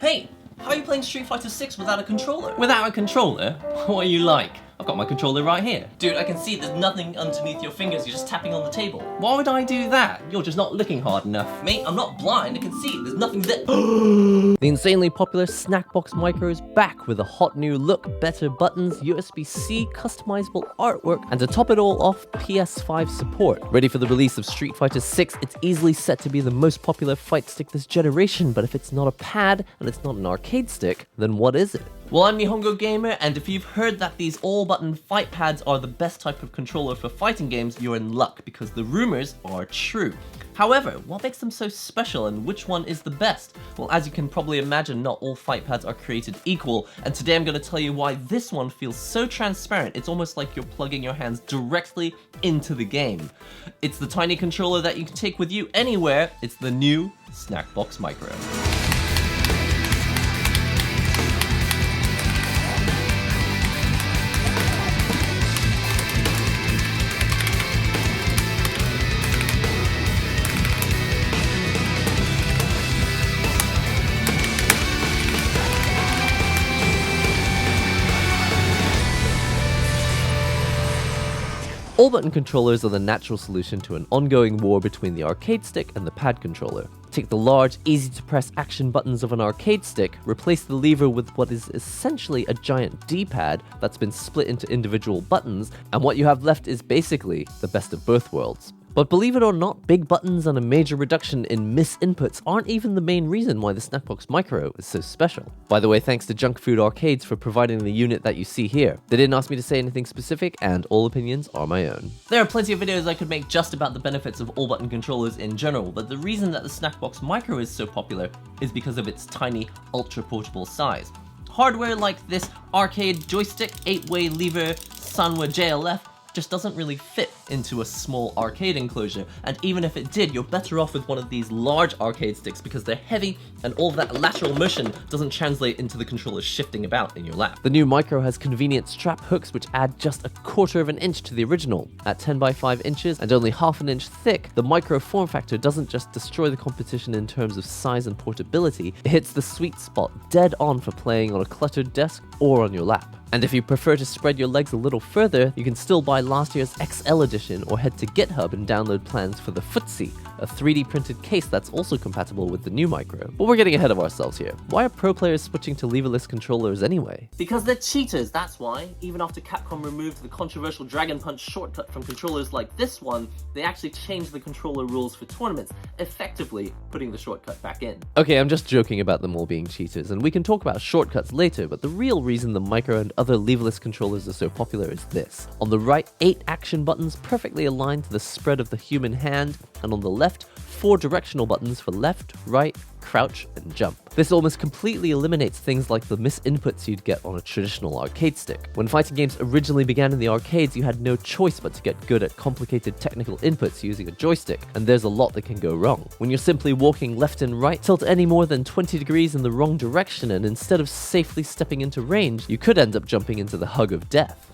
Hey, how are you playing Street Fighter 6 without a controller? Without a controller? What are you like? I've got my controller right here. Dude, I can see there's nothing underneath your fingers, you're just tapping on the table. Why would I do that? You're just not looking hard enough. Mate, I'm not blind, I can see it, there's nothing there. The insanely popular Snackbox Micro is back with a hot new look, better buttons, USB-C, customizable artwork, and to top it all off, PS5 support. Ready for the release of Street Fighter 6, it's easily set to be the most popular fight stick this generation, but if it's not a pad and it's not an arcade stick, then what is it? Well, I'm NihongoGamer, and if you've heard that these all-button fight pads are the best type of controller for fighting games, you're in luck, because the rumors are true. However, what makes them so special and which one is the best? Well, as you can probably imagine, not all fight pads are created equal, and today I'm going to tell you why this one feels so transparent, it's almost like you're plugging your hands directly into the game. It's the tiny controller that you can take with you anywhere, it's the new Snackbox Micro. All-button controllers are the natural solution to an ongoing war between the arcade stick and the pad controller. Take the large, easy-to-press action buttons of an arcade stick, replace the lever with what is essentially a giant D-pad that's been split into individual buttons, and what you have left is basically the best of both worlds. But believe it or not, big buttons and a major reduction in misinputs aren't even the main reason why the Snackbox Micro is so special. By the way, thanks to Junk Food Arcades for providing the unit that you see here. They didn't ask me to say anything specific, and all opinions are my own. There are plenty of videos I could make just about the benefits of all-button controllers in general, but the reason that the Snackbox Micro is so popular is because of its tiny, ultra-portable size. Hardware like this arcade joystick, 8-way lever, Sanwa JLF, just doesn't really fit into a small arcade enclosure, and even if it did, you're better off with one of these large arcade sticks because they're heavy and all of that lateral motion doesn't translate into the controller shifting about in your lap. The new Micro has convenient strap hooks which add just 1/4 of an inch to the original. At 10 by 5 inches and only 1/2 inch thick, the Micro form factor doesn't just destroy the competition in terms of size and portability, it hits the sweet spot dead on for playing on a cluttered desk or on your lap. And if you prefer to spread your legs a little further, you can still buy last year's XL edition or head to GitHub and download plans for the Footsie, a 3D printed case that's also compatible with the new Micro. But we're getting ahead of ourselves here. Why are pro players switching to leverless controllers anyway? Because they're cheaters, that's why. Even after Capcom removed the controversial Dragon Punch shortcut from controllers like this one, they actually changed the controller rules for tournaments, effectively putting the shortcut back in. Okay, I'm just joking about them all being cheaters, and we can talk about shortcuts later, but the real reason the Micro and other leverless controllers are so popular is this. On the right, 8 action buttons perfectly aligned to the spread of the human hand, and on the left, 4 directional buttons for left, right, crouch, and jump. This almost completely eliminates things like the misinputs you'd get on a traditional arcade stick. When fighting games originally began in the arcades, you had no choice but to get good at complicated technical inputs using a joystick, and there's a lot that can go wrong. When you're simply walking left and right, tilt any more than 20 degrees in the wrong direction, and instead of safely stepping into range, you could end up jumping into the hug of death.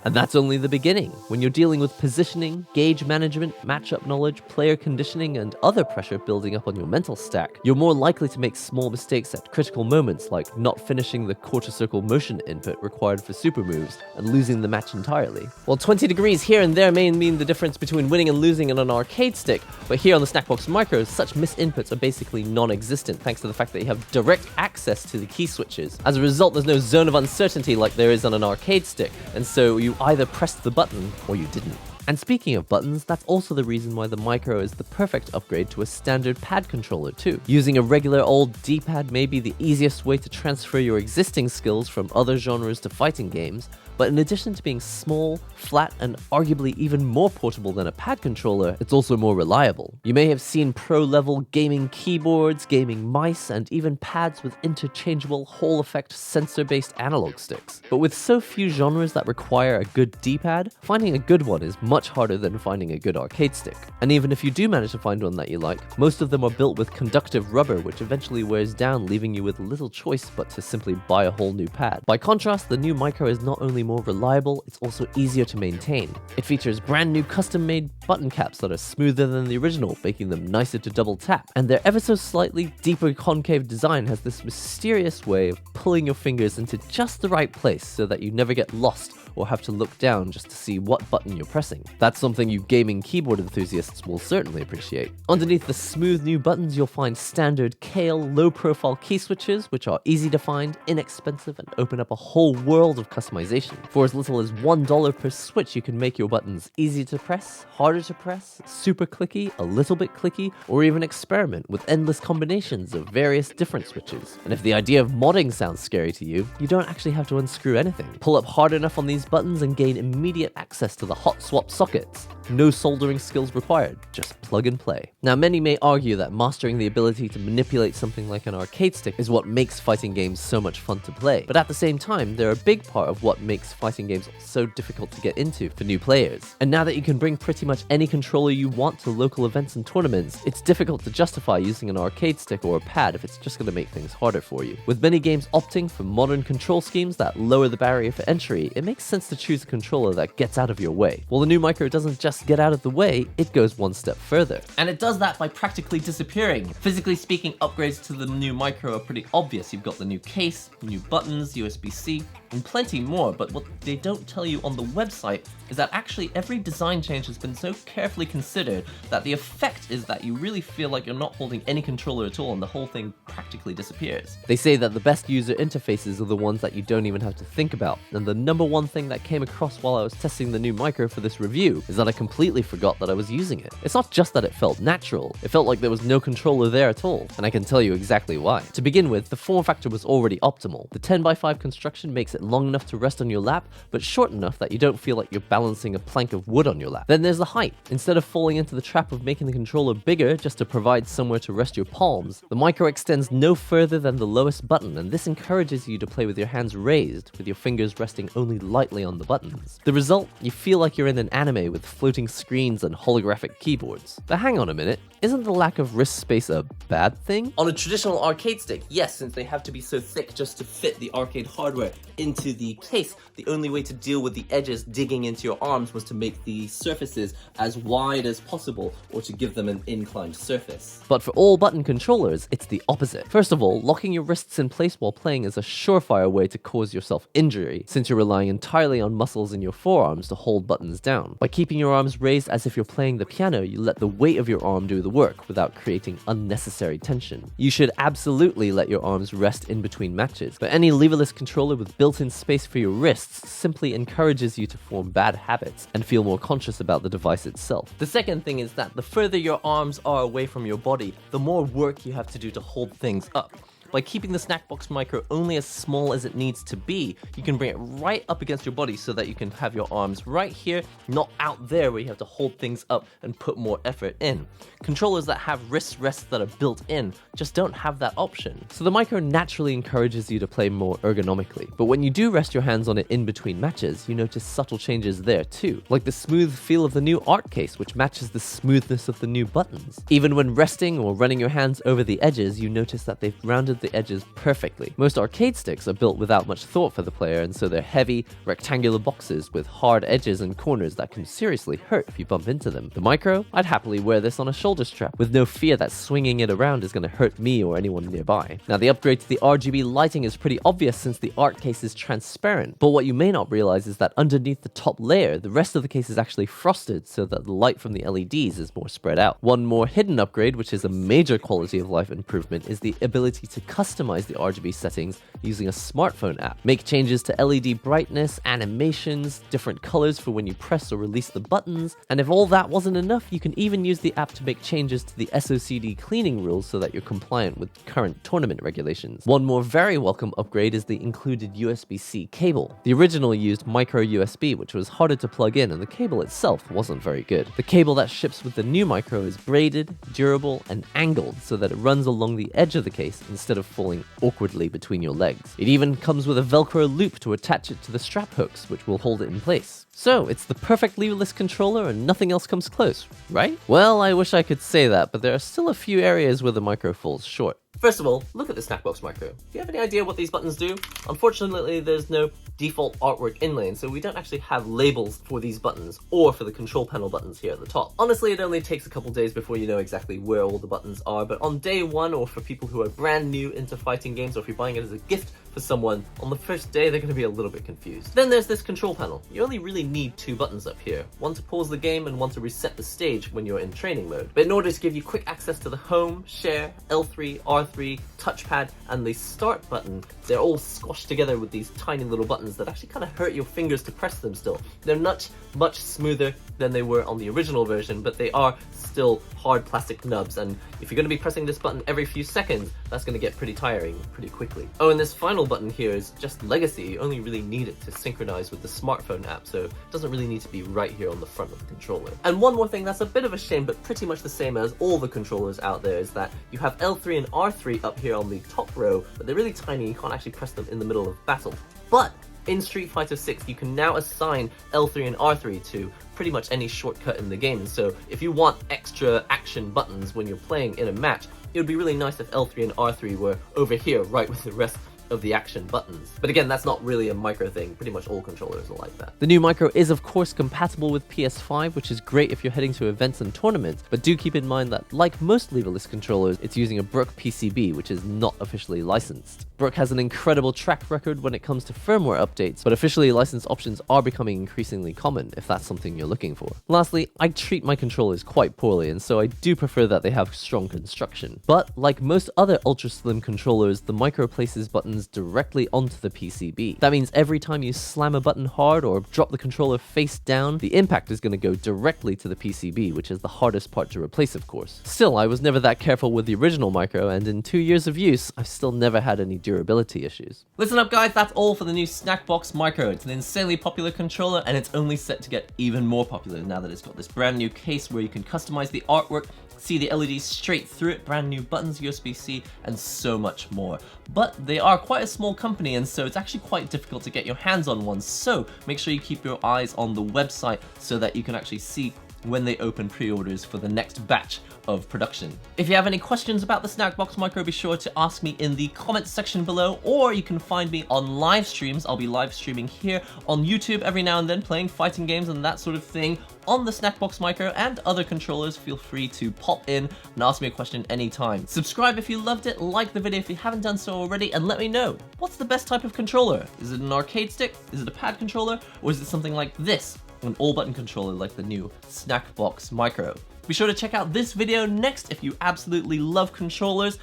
And that's only the beginning. When you're dealing with positioning, gauge management, matchup knowledge, player conditioning, and other pressure building up on your mental stack, you're more likely to make small mistakes at critical moments like not finishing the quarter circle motion input required for super moves and losing the match entirely. Well, 20 degrees here and there may mean the difference between winning and losing in an arcade stick, but here on the Snackbox Micros, such misinputs are basically non-existent thanks to the fact that you have direct access to the key switches. As a result, there's no zone of uncertainty like there is on an arcade stick, and so you either pressed the button or you didn't. And speaking of buttons, that's also the reason why the Micro is the perfect upgrade to a standard pad controller too. Using a regular old D-pad may be the easiest way to transfer your existing skills from other genres to fighting games, but in addition to being small, flat, and arguably even more portable than a pad controller, it's also more reliable. You may have seen pro-level gaming keyboards, gaming mice, and even pads with interchangeable Hall-effect sensor-based analog sticks. But with so few genres that require a good D-pad, finding a good one is much harder than finding a good arcade stick. And even if you do manage to find one that you like, most of them are built with conductive rubber, which eventually wears down, leaving you with little choice but to simply buy a whole new pad. By contrast, the new Micro is not only more reliable, it's also easier to maintain. It features brand new custom-made button caps that are smoother than the original, making them nicer to double tap, and their ever so slightly deeper concave design has this mysterious way of pulling your fingers into just the right place so that you never get lost or have to look down just to see what button you're pressing. That's something you gaming keyboard enthusiasts will certainly appreciate. Underneath the smooth new buttons, you'll find standard Kale low-profile key switches, which are easy to find, inexpensive, and open up a whole world of customization. For as little as $1 per switch, you can make your buttons easy to press, harder to press, super clicky, a little bit clicky, or even experiment with endless combinations of various different switches. And if the idea of modding sounds scary to you, you don't actually have to unscrew anything. Pull up hard enough on these buttons and gain immediate access to the hot swap sockets. No soldering skills required, just plug and play. Now, many may argue that mastering the ability to manipulate something like an arcade stick is what makes fighting games so much fun to play. But at the same time, they're a big part of what makes fighting games so difficult to get into for new players. And now that you can bring pretty much any controller you want to local events and tournaments, it's difficult to justify using an arcade stick or a pad if it's just going to make things harder for you. With many games opting for modern control schemes that lower the barrier for entry, it makes sense to choose a controller that gets out of your way. While the new Micro doesn't just get out of the way, it goes one step further. And it does that by practically disappearing. Physically speaking, upgrades to the new Micro are pretty obvious. You've got the new case, new buttons, USB-C, and plenty more, but what they don't tell you on the website is that actually every design change has been so carefully considered that the effect is that you really feel like you're not holding any controller at all and the whole thing practically disappears. They say that the best user interfaces are the ones that you don't even have to think about, and the number one thing that came across while I was testing the new Micro for this review is that I completely forgot that I was using it. It's not just that it felt natural, it felt like there was no controller there at all, and I can tell you exactly why. To begin with, the form factor was already optimal. The 10x5 construction makes it long enough to rest on your lap, but short enough that you don't feel like you're balancing a plank of wood on your lap. Then there's the height. Instead of falling into the trap of making the controller bigger just to provide somewhere to rest your palms, the Micro extends no further than the lowest button, and this encourages you to play with your hands raised, with your fingers resting only lightly on the buttons. The result? You feel like you're in an anime with floating screens and holographic keyboards. But hang on a minute, isn't the lack of wrist space a bad thing? On a traditional arcade stick, yes, since they have to be so thick just to fit the arcade hardware into the case, the only way to deal with the edges digging into your arms was to make the surfaces as wide as possible or to give them an inclined surface. But for all button controllers, it's the opposite. First of all, locking your wrists in place while playing is a surefire way to cause yourself injury, since you're relying entirely on muscles in your forearms to hold buttons down. By keeping your arms raised as if you're playing the piano, you let the weight of your arm do the work without creating unnecessary tension. You should absolutely let your arms rest in between matches, but any leverless controller with built-in space for your wrists simply encourages you to form bad habits and feel more conscious about the device itself. The second thing is that the further your arms are away from your body, the more work you have to do to hold things up. By keeping the Snackbox Micro only as small as it needs to be, you can bring it right up against your body so that you can have your arms right here, not out there where you have to hold things up and put more effort in. Controllers that have wrist rests that are built in just don't have that option. So the Micro naturally encourages you to play more ergonomically, but when you do rest your hands on it in between matches, you notice subtle changes there too, like the smooth feel of the new art case, which matches the smoothness of the new buttons. Even when resting or running your hands over the edges, you notice that they've rounded the edges perfectly. Most arcade sticks are built without much thought for the player, and so they're heavy, rectangular boxes with hard edges and corners that can seriously hurt if you bump into them. The Micro? I'd happily wear this on a shoulder strap, with no fear that swinging it around is going to hurt me or anyone nearby. Now, the upgrade to the RGB lighting is pretty obvious since the art case is transparent, but what you may not realize is that underneath the top layer, the rest of the case is actually frosted so that the light from the LEDs is more spread out. One more hidden upgrade, which is a major quality of life improvement, is the ability to customize the RGB settings using a smartphone app. Make changes to LED brightness, animations, different colors for when you press or release the buttons, and if all that wasn't enough, you can even use the app to make changes to the SOCD cleaning rules so that you're compliant with current tournament regulations. One more very welcome upgrade is the included USB-C cable. The original used micro USB, which was harder to plug in, and the cable itself wasn't very good. The cable that ships with the new Micro is braided, durable, and angled so that it runs along the edge of the case instead instead of falling awkwardly between your legs. It even comes with a Velcro loop to attach it to the strap hooks, which will hold it in place. So, it's the perfect leverless controller and nothing else comes close, right? Well, I wish I could say that, but there are still a few areas where the Micro falls short. First of all, look at the Snackbox Micro. Do you have any idea what these buttons do? Unfortunately, there's no default artwork inlay, so we don't actually have labels for these buttons or for the control panel buttons here at the top. Honestly, it only takes a couple days before you know exactly where all the buttons are, but on day one, or for people who are brand new into fighting games, or if you're buying it as a gift for someone, on the first day they're going to be a little bit confused. Then there's this control panel. You only really need two buttons up here, one to pause the game and one to reset the stage when you're in training mode. But in order to give you quick access to the home, share, L3, R3, touchpad, and the start button, they're all squashed together with these tiny little buttons that actually kind of hurt your fingers to press them still. They're much smoother than they were on the original version, but they are still hard plastic nubs, and if you're going to be pressing this button every few seconds, that's going to get pretty tiring pretty quickly. Oh, and this final button here is just legacy. You only really need it to synchronize with the smartphone app, so it doesn't really need to be right here on the front of the controller. And one more thing that's a bit of a shame, but pretty much the same as all the controllers out there, is that you have L3 and R3 up here on the top row, but they're really tiny. You can't actually press them in the middle of battle. But in Street Fighter 6, you can now assign L3 and R3 to pretty much any shortcut in the game. So if you want extra action buttons when you're playing in a match, it would be really nice if L3 and R3 were over here, right with the rest of the action buttons. But again, that's not really a Micro thing. Pretty much all controllers are like that. The new Micro is of course compatible with PS5, which is great if you're heading to events and tournaments, but do keep in mind that like most leverless controllers, it's using a Brook PCB, which is not officially licensed. Brook has an incredible track record when it comes to firmware updates, but officially licensed options are becoming increasingly common if that's something you're looking for. Lastly, I treat my controllers quite poorly, and so I do prefer that they have strong construction. But like most other ultra slim controllers, the Micro places buttons directly onto the PCB. That means every time you slam a button hard or drop the controller face down, the impact is going to go directly to the PCB, which is the hardest part to replace, of course. Still, I was never that careful with the original Micro, and in 2 years of use, I've still never had any durability issues. Listen up guys, that's all for the new Snackbox Micro. It's an insanely popular controller, and it's only set to get even more popular now that it's got this brand new case where you can customize the artwork, see the LEDs straight through it, brand new buttons, USB-C, and so much more. But they are quite a small company, and so it's actually quite difficult to get your hands on one, so make sure you keep your eyes on the website so that you can actually see when they open pre-orders for the next batch of production. If you have any questions about the Snackbox Micro, be sure to ask me in the comments section below, or you can find me on live streams. I'll be live streaming here on YouTube every now and then, playing fighting games and that sort of thing on the Snackbox Micro and other controllers. Feel free to pop in and ask me a question anytime. Subscribe if you loved it, like the video if you haven't done so already, and let me know, what's the best type of controller? Is it an arcade stick? Is it a pad controller? Or is it something like this? An all-button controller like the new Snackbox Micro. Be sure to check out this video next if you absolutely love controllers.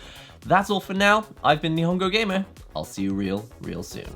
That's all for now. I've been NihongoGamer. I'll see you real soon.